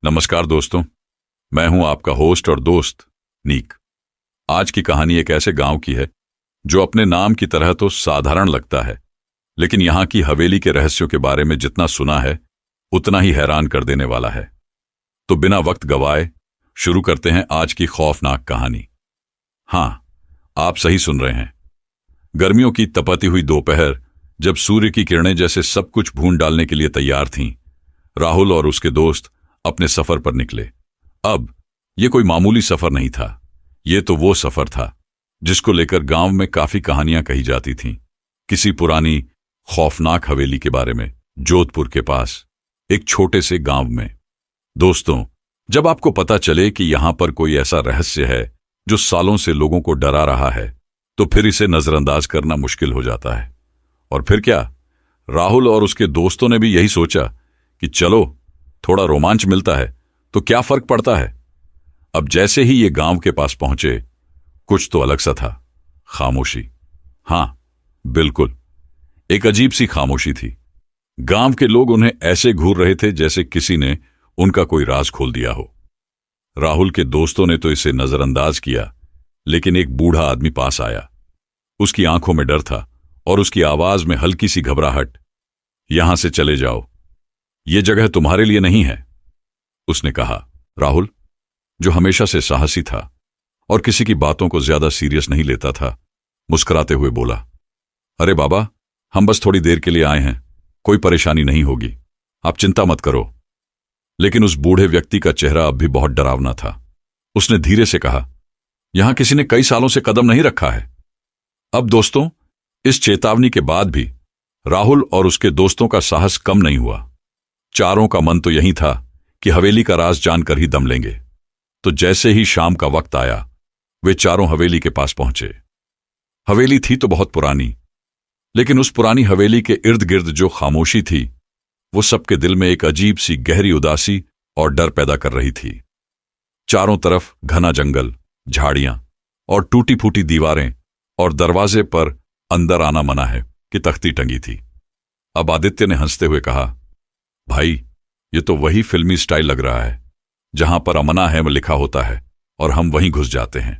नमस्कार दोस्तों, मैं हूं आपका होस्ट और दोस्त नीक। आज की कहानी एक ऐसे गांव की है जो अपने नाम की तरह तो साधारण लगता है, लेकिन यहां की हवेली के रहस्यों के बारे में जितना सुना है उतना ही हैरान कर देने वाला है। तो बिना वक्त गवाए शुरू करते हैं आज की खौफनाक कहानी। हां, आप सही सुन रहे हैं। गर्मियों की तपती हुई दोपहर, जब सूर्य की किरणें जैसे सब कुछ भून डालने के लिए तैयार थीं, राहुल और उसके दोस्त अपने सफर पर निकले। अब ये कोई मामूली सफर नहीं था, ये तो वो सफर था जिसको लेकर गांव में काफी कहानियां कही जाती थीं। किसी पुरानी खौफनाक हवेली के बारे में, जोधपुर के पास एक छोटे से गांव में। दोस्तों, जब आपको पता चले कि यहां पर कोई ऐसा रहस्य है जो सालों से लोगों को डरा रहा है, तो फिर इसे नजरअंदाज करना मुश्किल हो जाता है। और फिर क्या, राहुल और उसके दोस्तों ने भी यही सोचा कि चलो, थोड़ा रोमांच मिलता है तो क्या फर्क पड़ता है। अब जैसे ही ये गांव के पास पहुंचे, कुछ तो अलग सा था। खामोशी। हां, बिल्कुल, एक अजीब सी खामोशी थी। गांव के लोग उन्हें ऐसे घूर रहे थे जैसे किसी ने उनका कोई राज खोल दिया हो। राहुल के दोस्तों ने तो इसे नजरअंदाज किया, लेकिन एक बूढ़ा आदमी पास आया। उसकी आंखों में डर था और उसकी आवाज में हल्की सी घबराहट। यहां से चले जाओ, ये जगह तुम्हारे लिए नहीं है, उसने कहा। राहुल, जो हमेशा से साहसी था और किसी की बातों को ज्यादा सीरियस नहीं लेता था, मुस्कुराते हुए बोला, अरे बाबा, हम बस थोड़ी देर के लिए आए हैं, कोई परेशानी नहीं होगी, आप चिंता मत करो। लेकिन उस बूढ़े व्यक्ति का चेहरा अब भी बहुत डरावना था। उसने धीरे से कहा, यहां किसी ने कई सालों से कदम नहीं रखा है। अब दोस्तों, इस चेतावनी के बाद भी राहुल और उसके दोस्तों का साहस कम नहीं हुआ। चारों का मन तो यही था कि हवेली का राज जानकर ही दम लेंगे। तो जैसे ही शाम का वक्त आया, वे चारों हवेली के पास पहुंचे। हवेली थी तो बहुत पुरानी, लेकिन उस पुरानी हवेली के इर्द गिर्द जो खामोशी थी, वो सबके दिल में एक अजीब सी गहरी उदासी और डर पैदा कर रही थी। चारों तरफ घना जंगल, झाड़ियां और टूटी फूटी दीवारें, और दरवाजे पर अंदर आना मना है कि तख्ती टंगी थी। अब आदित्य ने हंसते हुए कहा, भाई, ये तो वही फिल्मी स्टाइल लग रहा है जहां पर अमना है लिखा होता है और हम वहीं घुस जाते हैं।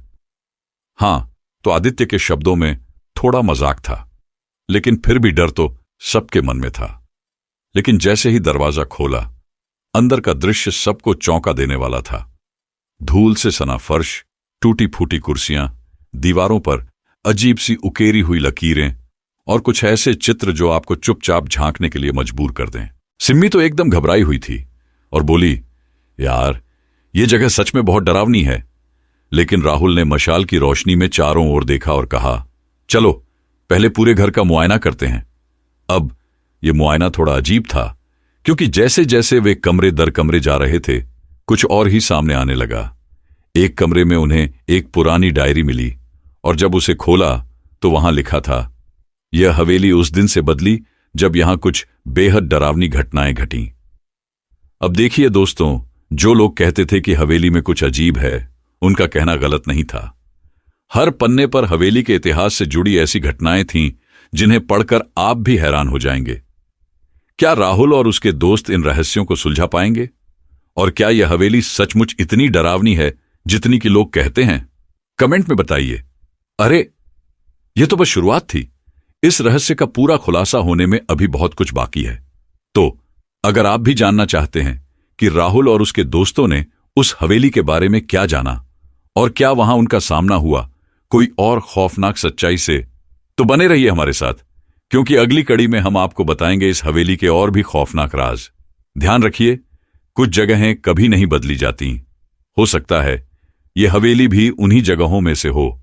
हां, तो आदित्य के शब्दों में थोड़ा मजाक था, लेकिन फिर भी डर तो सबके मन में था। लेकिन जैसे ही दरवाजा खोला, अंदर का दृश्य सबको चौंका देने वाला था। धूल से सना फर्श, टूटी फूटी कुर्सियां, दीवारों पर अजीब सी उकेरी हुई लकीरें और कुछ ऐसे चित्र जो आपको चुपचाप झांकने के लिए मजबूर कर दें। सिम्मी तो एकदम घबराई हुई थी और बोली, यार, ये जगह सच में बहुत डरावनी है। लेकिन राहुल ने मशाल की रोशनी में चारों ओर देखा और कहा, चलो पहले पूरे घर का मुआयना करते हैं। अब यह मुआयना थोड़ा अजीब था, क्योंकि जैसे जैसे वे कमरे दर कमरे जा रहे थे, कुछ और ही सामने आने लगा। एक कमरे में उन्हें एक पुरानी डायरी मिली, और जब उसे खोला तो वहां लिखा था, यह हवेली उस दिन से बदली जब यहां कुछ बेहद डरावनी घटनाएं घटीं। अब देखिए दोस्तों, जो लोग कहते थे कि हवेली में कुछ अजीब है, उनका कहना गलत नहीं था। हर पन्ने पर हवेली के इतिहास से जुड़ी ऐसी घटनाएं थीं जिन्हें पढ़कर आप भी हैरान हो जाएंगे। क्या राहुल और उसके दोस्त इन रहस्यों को सुलझा पाएंगे? और क्या यह हवेली सचमुच इतनी डरावनी है जितनी कि लोग कहते हैं? कमेंट में बताइए। अरे, यह तो बस शुरुआत थी। इस रहस्य का पूरा खुलासा होने में अभी बहुत कुछ बाकी है। तो अगर आप भी जानना चाहते हैं कि राहुल और उसके दोस्तों ने उस हवेली के बारे में क्या जाना और क्या वहां उनका सामना हुआ कोई और खौफनाक सच्चाई से, तो बने रहिए हमारे साथ, क्योंकि अगली कड़ी में हम आपको बताएंगे इस हवेली के और भी खौफनाक राज। ध्यान रखिए, कुछ जगहें कभी नहीं बदली जाती। हो सकता है यह हवेली भी उन्हीं जगहों में से हो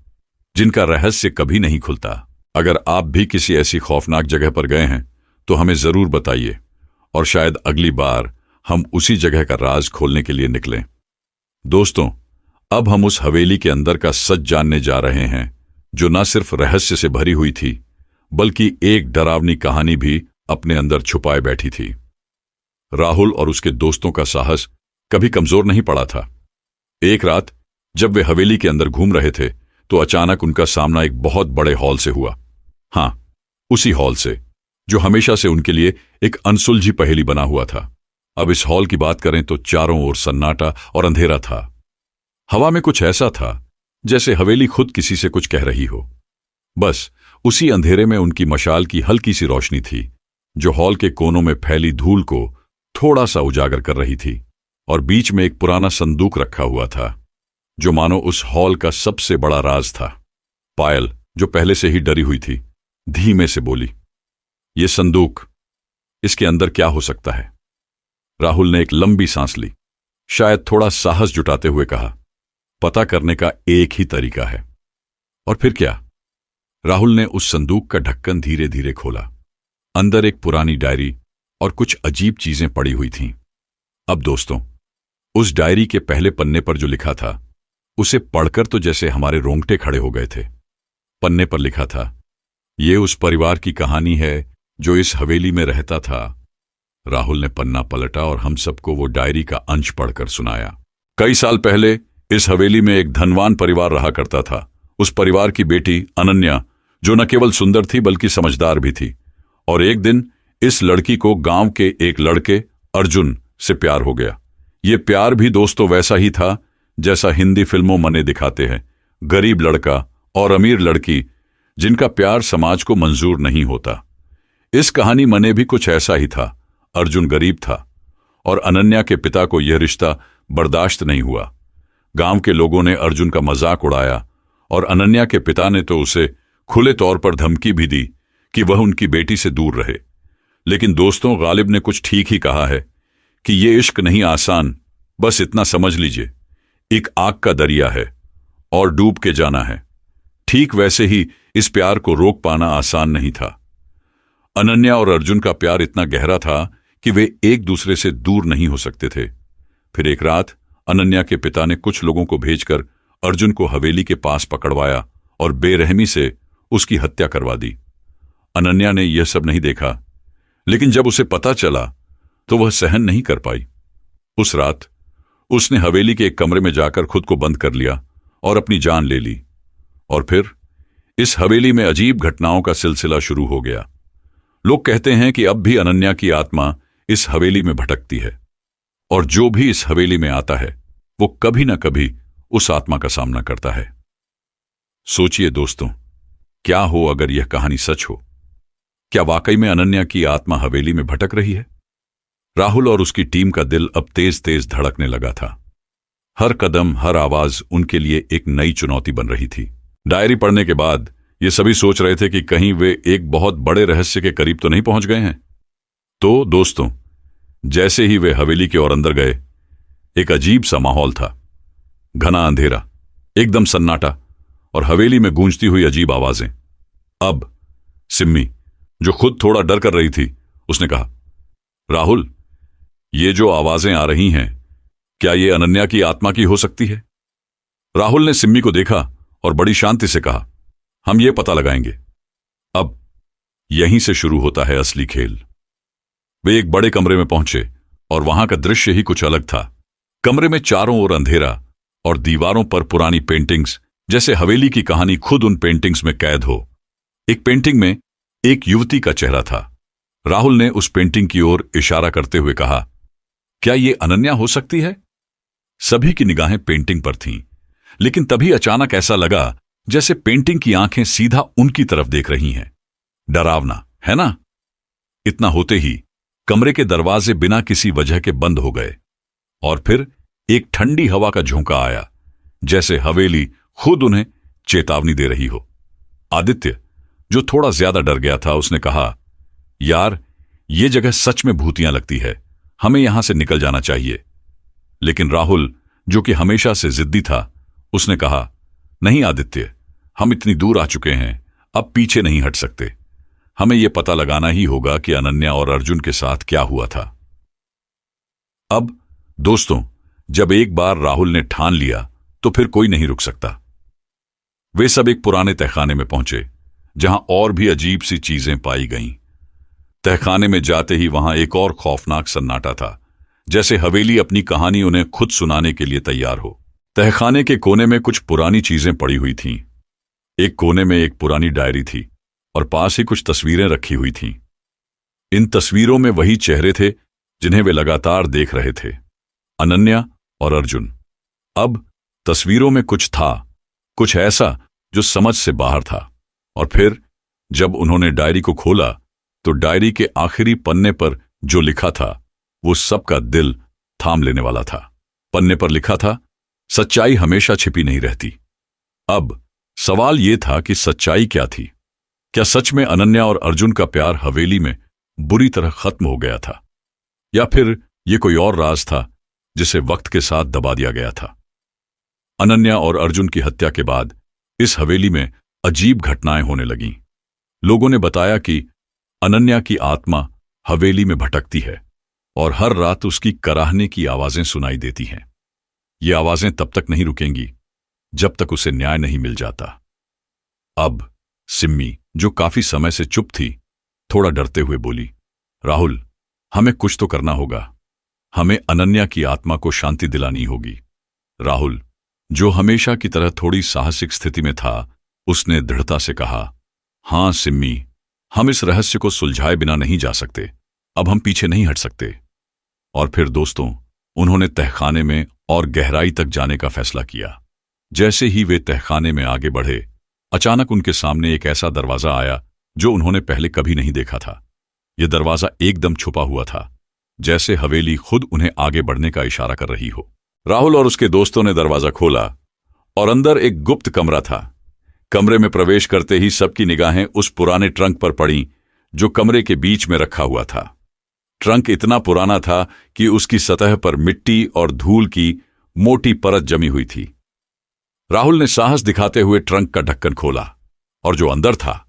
जिनका रहस्य कभी नहीं खुलता। अगर आप भी किसी ऐसी खौफनाक जगह पर गए हैं तो हमें जरूर बताइए, और शायद अगली बार हम उसी जगह का राज खोलने के लिए निकलें। दोस्तों, अब हम उस हवेली के अंदर का सच जानने जा रहे हैं, जो न सिर्फ रहस्य से भरी हुई थी, बल्कि एक डरावनी कहानी भी अपने अंदर छुपाए बैठी थी। राहुल और उसके दोस्तों का साहस कभी कमजोर नहीं पड़ा था। एक रात जब वे हवेली के अंदर घूम रहे थे, तो अचानक उनका सामना एक बहुत बड़े हॉल से हुआ। हां, उसी हॉल से जो हमेशा से उनके लिए एक अनसुलझी पहेली बना हुआ था। अब इस हॉल की बात करें तो चारों ओर सन्नाटा और अंधेरा था। हवा में कुछ ऐसा था जैसे हवेली खुद किसी से कुछ कह रही हो। बस उसी अंधेरे में उनकी मशाल की हल्की सी रोशनी थी, जो हॉल के कोनों में फैली धूल को थोड़ा सा उजागर कर रही थी। और बीच में एक पुराना संदूक रखा हुआ था, जो मानो उस हॉल का सबसे बड़ा राज था। पायल, जो पहले से ही डरी हुई थी, धीमे से बोली, "ये संदूक, इसके अंदर क्या हो सकता है?" राहुल ने एक लंबी सांस ली, शायद थोड़ा साहस जुटाते हुए कहा, "पता करने का एक ही तरीका है।" और फिर क्या? राहुल ने उस संदूक का ढक्कन धीरे धीरे खोला। अंदर एक पुरानी डायरी और कुछ अजीब चीजें पड़ी हुई थीं। अब दोस्तों, उस डायरी के पहले पन्ने पर जो लिखा था, उसे पढ़कर तो जैसे हमारे रोंगटे खड़े हो गए थे। पन्ने पर लिखा था, "ये उस परिवार की कहानी है जो इस हवेली में रहता था।" राहुल ने पन्ना पलटा और हम सबको वो डायरी का अंश पढ़कर सुनाया। "कई साल पहले इस हवेली में एक धनवान परिवार रहा करता था। उस परिवार की बेटी अनन्या, जो न केवल सुंदर थी बल्कि समझदार भी थी। और एक दिन इस लड़की को गांव के एक लड़के अर्जुन से प्यार हो गया। ये प्यार भी दोस्तों वैसा ही था जैसा हिंदी फिल्मों में दिखाते हैं, गरीब लड़का और अमीर लड़की जिनका प्यार समाज को मंजूर नहीं होता। इस कहानी में भी कुछ ऐसा ही था। अर्जुन गरीब था और अनन्या के पिता को यह रिश्ता बर्दाश्त नहीं हुआ। गांव के लोगों ने अर्जुन का मजाक उड़ाया और अनन्या के पिता ने तो उसे खुले तौर पर धमकी भी दी कि वह उनकी बेटी से दूर रहे। लेकिन दोस्तों, गालिब ने कुछ ठीक ही कहा है कि ये इश्क नहीं आसान, बस इतना समझ लीजिए, एक आग का दरिया है और डूब के जाना है। ठीक वैसे ही इस प्यार को रोक पाना आसान नहीं था। अनन्या और अर्जुन का प्यार इतना गहरा था कि वे एक दूसरे से दूर नहीं हो सकते थे। फिर एक रात अनन्या के पिता ने कुछ लोगों को भेजकर अर्जुन को हवेली के पास पकड़वाया और बेरहमी से उसकी हत्या करवा दी। अनन्या ने यह सब नहीं देखा, लेकिन जब उसे पता चला तो वह सहन नहीं कर पाई। उस रात उसने हवेली के एक कमरे में जाकर खुद को बंद कर लिया और अपनी जान ले ली। और फिर इस हवेली में अजीब घटनाओं का सिलसिला शुरू हो गया। लोग कहते हैं कि अब भी अनन्या की आत्मा इस हवेली में भटकती है और जो भी इस हवेली में आता है वो कभी ना कभी उस आत्मा का सामना करता है। सोचिए दोस्तों, क्या हो अगर यह कहानी सच हो? क्या वाकई में अनन्या की आत्मा हवेली में भटक रही है? राहुल और उसकी टीम का दिल अब तेज तेज धड़कने लगा था। हर कदम, हर आवाज उनके लिए एक नई चुनौती बन रही थी। डायरी पढ़ने के बाद ये सभी सोच रहे थे कि कहीं वे एक बहुत बड़े रहस्य के करीब तो नहीं पहुंच गए हैं। तो दोस्तों, जैसे ही वे हवेली के ओर अंदर गए, एक अजीब सा माहौल था। घना अंधेरा, एकदम सन्नाटा और हवेली में गूंजती हुई अजीब आवाजें। अब सिम्मी, जो खुद थोड़ा डर कर रही थी, उसने कहा, "राहुल, ये जो आवाजें आ रही हैं, क्या ये अनन्या की आत्मा की हो सकती है?" राहुल ने सिम्मी को देखा और बड़ी शांति से कहा, "हम ये पता लगाएंगे।" अब यहीं से शुरू होता है असली खेल। वे एक बड़े कमरे में पहुंचे और वहां का दृश्य ही कुछ अलग था। कमरे में चारों ओर अंधेरा और दीवारों पर पुरानी पेंटिंग्स, जैसे हवेली की कहानी खुद उन पेंटिंग्स में कैद हो। एक पेंटिंग में एक युवती का चेहरा था। राहुल ने उस पेंटिंग की ओर इशारा करते हुए कहा, "क्या यह अनन्या हो सकती है?" सभी की निगाहें पेंटिंग पर थीं, लेकिन तभी अचानक ऐसा लगा जैसे पेंटिंग की आंखें सीधा उनकी तरफ देख रही हैं। डरावना, है ना? इतना होते ही कमरे के दरवाजे बिना किसी वजह के बंद हो गए और फिर एक ठंडी हवा का झोंका आया, जैसे हवेली खुद उन्हें चेतावनी दे रही हो। आदित्य, जो थोड़ा ज्यादा डर गया था, उसने कहा, "यार, ये जगह सच में भूतियां लगती है, हमें यहां से निकल जाना चाहिए।" लेकिन राहुल, जो कि हमेशा से जिद्दी था, उसने कहा, "नहीं आदित्य, हम इतनी दूर आ चुके हैं, अब पीछे नहीं हट सकते। हमें यह पता लगाना ही होगा कि अनन्या और अर्जुन के साथ क्या हुआ था।" अब दोस्तों, जब एक बार राहुल ने ठान लिया तो फिर कोई नहीं रुक सकता। वे सब एक पुराने तहखाने में पहुंचे, जहां और भी अजीब सी चीजें पाई गईं। तहखाने में जाते ही वहां एक और खौफनाक सन्नाटा था, जैसे हवेली अपनी कहानी उन्हें खुद सुनाने के लिए तैयार हो। तहखाने के कोने में कुछ पुरानी चीजें पड़ी हुई थीं। एक कोने में एक पुरानी डायरी थी और पास ही कुछ तस्वीरें रखी हुई थीं। इन तस्वीरों में वही चेहरे थे जिन्हें वे लगातार देख रहे थे, अनन्या और अर्जुन। अब तस्वीरों में कुछ था, कुछ ऐसा जो समझ से बाहर था। और फिर जब उन्होंने डायरी को खोला तो डायरी के आखिरी पन्ने पर जो लिखा था वो सबका दिल थाम लेने वाला था। पन्ने पर लिखा था, सच्चाई हमेशा छिपी नहीं रहती। अब सवाल यह था कि सच्चाई क्या थी? क्या सच में अनन्या और अर्जुन का प्यार हवेली में बुरी तरह खत्म हो गया था, या फिर यह कोई और राज था जिसे वक्त के साथ दबा दिया गया था? अनन्या और अर्जुन की हत्या के बाद इस हवेली में अजीब घटनाएं होने लगीं। लोगों ने बताया कि अनन्या की आत्मा हवेली में भटकती है और हर रात उसकी कराहने की आवाजें सुनाई देती हैं। ये आवाजें तब तक नहीं रुकेंगी जब तक उसे न्याय नहीं मिल जाता। अब सिम्मी, जो काफी समय से चुप थी, थोड़ा डरते हुए बोली, राहुल, हमें कुछ तो करना होगा। हमें अनन्या की आत्मा को शांति दिलानी होगी। राहुल, जो हमेशा की तरह थोड़ी साहसिक स्थिति में था, उसने दृढ़ता से कहा, हां सिम्मी, हम इस रहस्य को सुलझाए बिना नहीं जा सकते। अब हम पीछे नहीं हट सकते। और फिर दोस्तों, उन्होंने तहखाने में और गहराई तक जाने का फैसला किया। जैसे ही वे तहखाने में आगे बढ़े, अचानक उनके सामने एक ऐसा दरवाजा आया जो उन्होंने पहले कभी नहीं देखा था। यह दरवाजा एकदम छुपा हुआ था, जैसे हवेली खुद उन्हें आगे बढ़ने का इशारा कर रही हो। राहुल और उसके दोस्तों ने दरवाजा खोला और अंदर एक गुप्त कमरा था। कमरे में प्रवेश करते ही सबकी निगाहें उस पुराने ट्रंक पर पड़ीं जो कमरे के बीच में रखा हुआ था। ट्रंक इतना पुराना था कि उसकी सतह पर मिट्टी और धूल की मोटी परत जमी हुई थी। राहुल ने साहस दिखाते हुए ट्रंक का ढक्कन खोला और जो अंदर था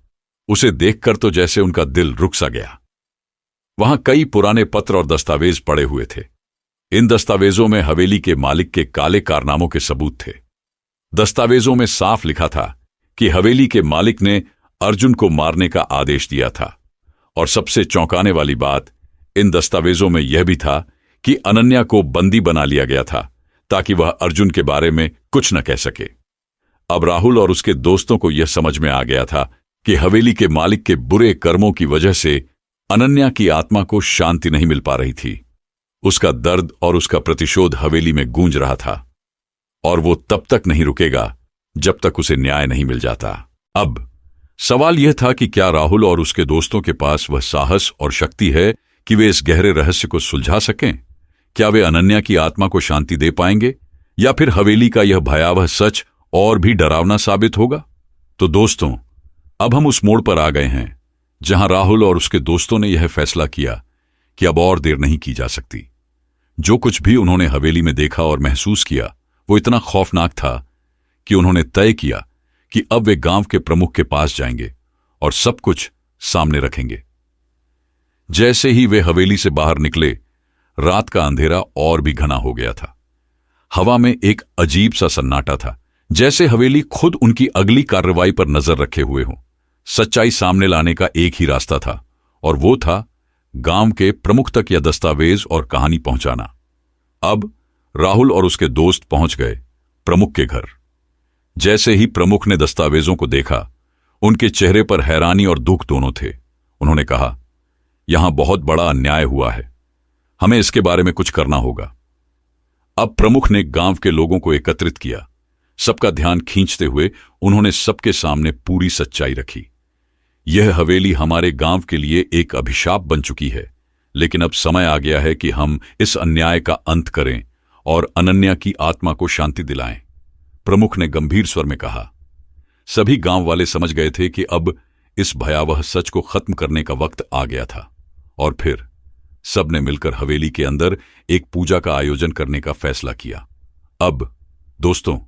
उसे देखकर तो जैसे उनका दिल रुक सा गया। वहां कई पुराने पत्र और दस्तावेज पड़े हुए थे। इन दस्तावेजों में हवेली के मालिक के काले कारनामों के सबूत थे। दस्तावेजों में साफ लिखा था कि हवेली के मालिक ने अर्जुन को मारने का आदेश दिया था। और सबसे चौंकाने वाली बात, इन दस्तावेजों में यह भी था कि अनन्या को बंदी बना लिया गया था ताकि वह अर्जुन के बारे में कुछ न कह सके। अब राहुल और उसके दोस्तों को यह समझ में आ गया था कि हवेली के मालिक के बुरे कर्मों की वजह से अनन्या की आत्मा को शांति नहीं मिल पा रही थी। उसका दर्द और उसका प्रतिशोध हवेली में गूंज रहा था और वो तब तक नहीं रुकेगा जब तक उसे न्याय नहीं मिल जाता। अब सवाल यह था कि क्या राहुल और उसके दोस्तों के पास वह साहस और शक्ति है कि वे इस गहरे रहस्य को सुलझा सकें? क्या वे अनन्या की आत्मा को शांति दे पाएंगे, या फिर हवेली का यह भयावह सच और भी डरावना साबित होगा? तो दोस्तों, अब हम उस मोड़ पर आ गए हैं जहां राहुल और उसके दोस्तों ने यह फैसला किया कि अब और देर नहीं की जा सकती। जो कुछ भी उन्होंने हवेली में देखा और महसूस किया वो इतना खौफनाक था कि उन्होंने तय किया कि अब वे गांव के प्रमुख के पास जाएंगे और सब कुछ सामने रखेंगे। जैसे ही वे हवेली से बाहर निकले, रात का अंधेरा और भी घना हो गया था। हवा में एक अजीब सा सन्नाटा था, जैसे हवेली खुद उनकी अगली कार्रवाई पर नजर रखे हुए हो। सच्चाई सामने लाने का एक ही रास्ता था और वो था गांव के प्रमुख तक यह दस्तावेज और कहानी पहुंचाना। अब राहुल और उसके दोस्त पहुंच गए प्रमुख के घर। जैसे ही प्रमुख ने दस्तावेजों को देखा, उनके चेहरे पर हैरानी और दुख दोनों थे। उन्होंने कहा, यहां बहुत बड़ा अन्याय हुआ है, हमें इसके बारे में कुछ करना होगा। अब प्रमुख ने गांव के लोगों को एकत्रित किया। सबका ध्यान खींचते हुए उन्होंने सबके सामने पूरी सच्चाई रखी। यह हवेली हमारे गांव के लिए एक अभिशाप बन चुकी है, लेकिन अब समय आ गया है कि हम इस अन्याय का अंत करें और अनन्या की आत्मा को शांति दिलाएं। प्रमुख ने गंभीर स्वर में कहा। सभी गांव वाले समझ गए थे कि अब इस भयावह सच को खत्म करने का वक्त आ गया था। और फिर सबने मिलकर हवेली के अंदर एक पूजा का आयोजन करने का फैसला किया। अब दोस्तों,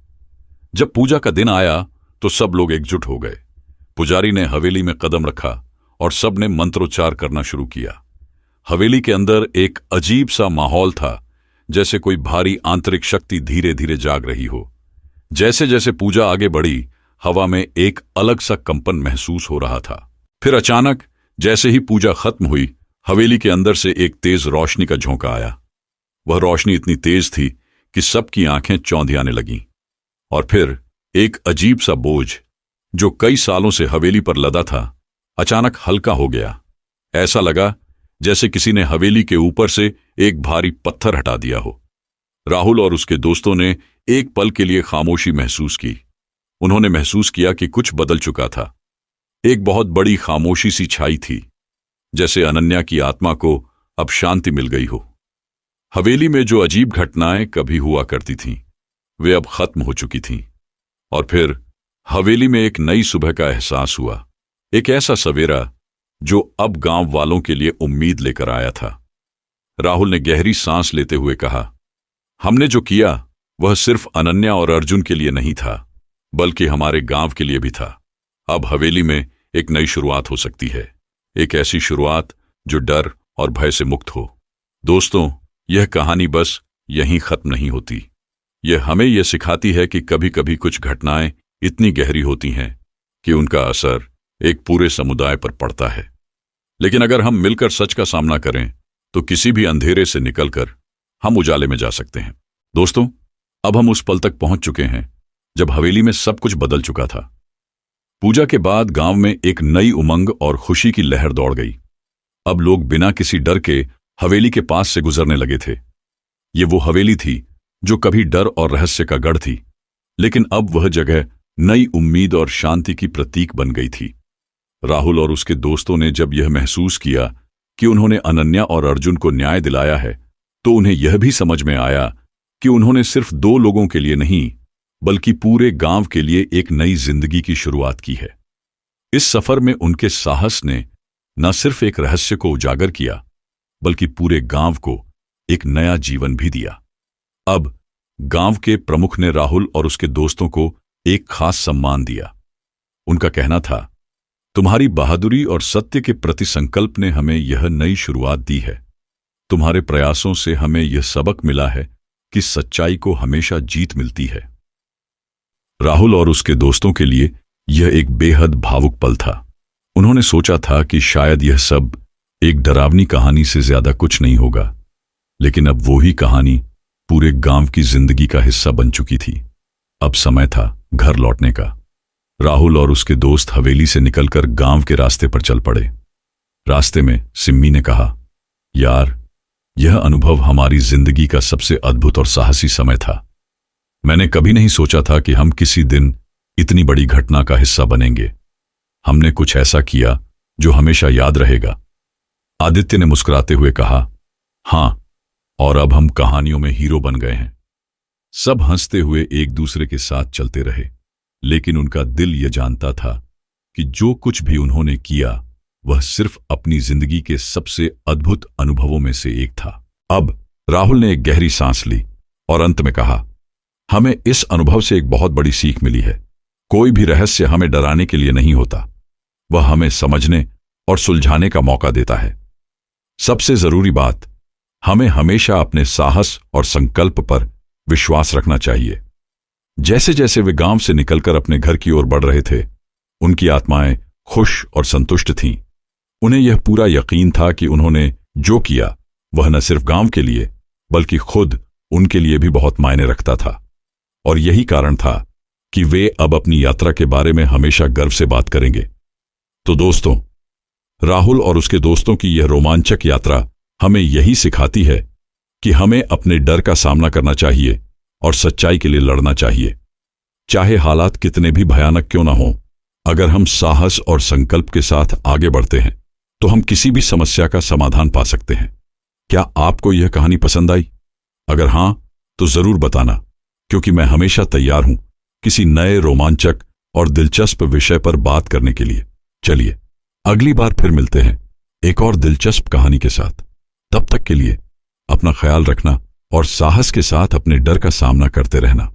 जब पूजा का दिन आया तो सब लोग एकजुट हो गए। पुजारी ने हवेली में कदम रखा और सबने मंत्रोच्चार करना शुरू किया। हवेली के अंदर एक अजीब सा माहौल था, जैसे कोई भारी आंतरिक शक्ति धीरे धीरे जाग रही हो। जैसे जैसे पूजा आगे बढ़ी, हवा में एक अलग सा कंपन महसूस हो रहा था। फिर अचानक जैसे ही पूजा खत्म हुई, हवेली के अंदर से एक तेज रोशनी का झोंका आया। वह रोशनी इतनी तेज थी कि सबकी आंखें चौंधी आने लगीं। और फिर एक अजीब सा बोझ जो कई सालों से हवेली पर लदा था, अचानक हल्का हो गया। ऐसा लगा जैसे किसी ने हवेली के ऊपर से एक भारी पत्थर हटा दिया हो। राहुल और उसके दोस्तों ने एक पल के लिए खामोशी महसूस की। उन्होंने महसूस किया कि कुछ बदल चुका था। एक बहुत बड़ी खामोशी सी छाई थी, जैसे अनन्या की आत्मा को अब शांति मिल गई हो। हवेली में जो अजीब घटनाएं कभी हुआ करती थीं, वे अब खत्म हो चुकी थीं। और फिर हवेली में एक नई सुबह का एहसास हुआ, एक ऐसा सवेरा जो अब गांव वालों के लिए उम्मीद लेकर आया था। राहुल ने गहरी सांस लेते हुए कहा, हमने जो किया वह सिर्फ अनन्या और अर्जुन के लिए नहीं था, बल्कि हमारे गांव के लिए भी था। अब हवेली में एक नई शुरुआत हो सकती है, एक ऐसी शुरुआत जो डर और भय से मुक्त हो। दोस्तों, यह कहानी बस यहीं खत्म नहीं होती। यह हमें यह सिखाती है कि कभी कभी कुछ घटनाएं इतनी गहरी होती हैं कि उनका असर एक पूरे समुदाय पर पड़ता है। लेकिन अगर हम मिलकर सच का सामना करें तो किसी भी अंधेरे से निकलकर हम उजाले में जा सकते हैं। दोस्तों, अब हम उस पल तक पहुंच चुके हैं जब हवेली में सब कुछ बदल चुका था। पूजा के बाद गांव में एक नई उमंग और खुशी की लहर दौड़ गई। अब लोग बिना किसी डर के हवेली के पास से गुजरने लगे थे। ये वो हवेली थी जो कभी डर और रहस्य का गढ़ थी, लेकिन अब वह जगह नई उम्मीद और शांति की प्रतीक बन गई थी। राहुल और उसके दोस्तों ने जब यह महसूस किया कि उन्होंने अनन्या और अर्जुन को न्याय दिलाया है, तो उन्हें यह भी समझ में आया कि उन्होंने सिर्फ 2 लोगों के लिए नहीं, बल्कि पूरे गांव के लिए एक नई जिंदगी की शुरुआत की है। इस सफर में उनके साहस ने न सिर्फ एक रहस्य को उजागर किया, बल्कि पूरे गांव को एक नया जीवन भी दिया। अब गांव के प्रमुख ने राहुल और उसके दोस्तों को एक खास सम्मान दिया। उनका कहना था, तुम्हारी बहादुरी और सत्य के प्रति संकल्प ने हमें यह नई शुरुआत दी है। तुम्हारे प्रयासों से हमें यह सबक मिला है कि सच्चाई को हमेशा जीत मिलती है। राहुल और उसके दोस्तों के लिए यह एक बेहद भावुक पल था। उन्होंने सोचा था कि शायद यह सब एक डरावनी कहानी से ज्यादा कुछ नहीं होगा, लेकिन अब वो ही कहानी पूरे गांव की जिंदगी का हिस्सा बन चुकी थी। अब समय था घर लौटने का। राहुल और उसके दोस्त हवेली से निकलकर गांव के रास्ते पर चल पड़े। रास्ते में सिम्मी ने कहा, यार, यह अनुभव हमारी जिंदगी का सबसे अद्भुत और साहसी समय था। मैंने कभी नहीं सोचा था कि हम किसी दिन इतनी बड़ी घटना का हिस्सा बनेंगे। हमने कुछ ऐसा किया जो हमेशा याद रहेगा। आदित्य ने मुस्कुराते हुए कहा, हां, और अब हम कहानियों में हीरो बन गए हैं। सब हंसते हुए एक दूसरे के साथ चलते रहे, लेकिन उनका दिल यह जानता था कि जो कुछ भी उन्होंने किया वह सिर्फ अपनी जिंदगी के सबसे अद्भुत अनुभवों में से एक था। अब राहुल ने एक गहरी सांस ली और अंत में कहा, हमें इस अनुभव से एक बहुत बड़ी सीख मिली है। कोई भी रहस्य हमें डराने के लिए नहीं होता, वह हमें समझने और सुलझाने का मौका देता है। सबसे जरूरी बात, हमें हमेशा अपने साहस और संकल्प पर विश्वास रखना चाहिए। जैसे जैसे वे गांव से निकलकर अपने घर की ओर बढ़ रहे थे, उनकी आत्माएं खुश और संतुष्ट थीं। उन्हें यह पूरा यकीन था कि उन्होंने जो किया वह न सिर्फ गांव के लिए, बल्कि खुद उनके लिए भी बहुत मायने रखता था। और यही कारण था कि वे अब अपनी यात्रा के बारे में हमेशा गर्व से बात करेंगे। तो दोस्तों, राहुल और उसके दोस्तों की यह रोमांचक यात्रा हमें यही सिखाती है कि हमें अपने डर का सामना करना चाहिए और सच्चाई के लिए लड़ना चाहिए। चाहे हालात कितने भी भयानक क्यों ना हों, अगर हम साहस और संकल्प के साथ आगे बढ़ते हैं तो हम किसी भी समस्या का समाधान पा सकते हैं। क्या आपको यह कहानी पसंद आई? अगर हां, तो जरूर बताना, क्योंकि मैं हमेशा तैयार हूं किसी नए रोमांचक और दिलचस्प विषय पर बात करने के लिए। चलिए, अगली बार फिर मिलते हैं एक और दिलचस्प कहानी के साथ। तब तक के लिए अपना ख्याल रखना और साहस के साथ अपने डर का सामना करते रहना।